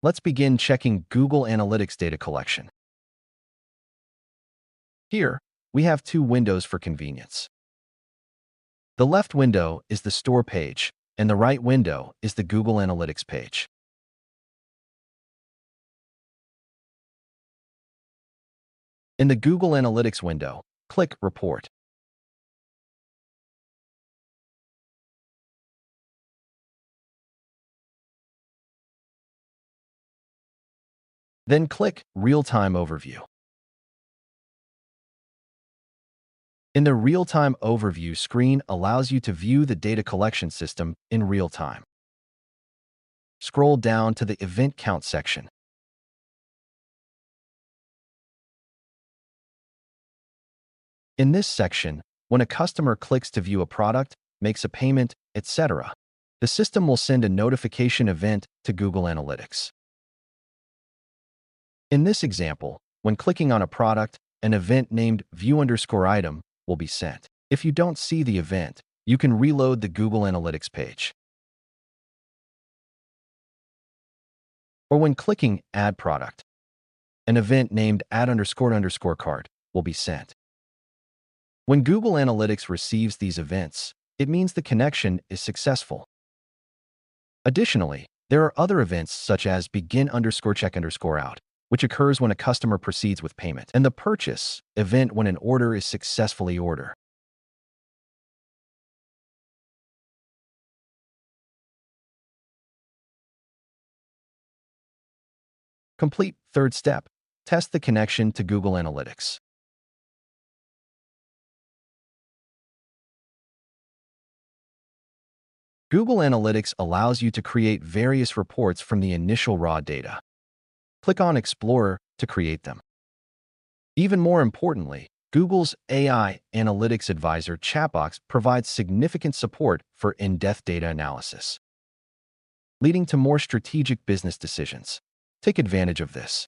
Let's begin checking Google Analytics data collection. Here, we have two windows for convenience. The left window is the Store page, and the right window is the Google Analytics page. In the Google Analytics window, click Report. Then click Real-Time Overview. In the Real-Time Overview screen allows you to view the data collection system in real time. Scroll down to the Event Count section. In this section, when a customer clicks to view a product, makes a payment, etc., the system will send a notification event to Google Analytics. In this example, when clicking on a product, an event named view_item will be sent. If you don't see the event, you can reload the Google Analytics page. Or when clicking Add Product, an event named add_card will be sent. When Google Analytics receives these events, it means the connection is successful. Additionally, there are other events such as begin_check_out, which occurs when a customer proceeds with payment, and the purchase event when an order is successfully ordered. Complete third step. Test the connection to Google Analytics. Google Analytics allows you to create various reports from the initial raw data. Click on Explorer to create them. Even more importantly, Google's AI Analytics Advisor chatbox provides significant support for in-depth data analysis, leading to more strategic business decisions. Take advantage of this.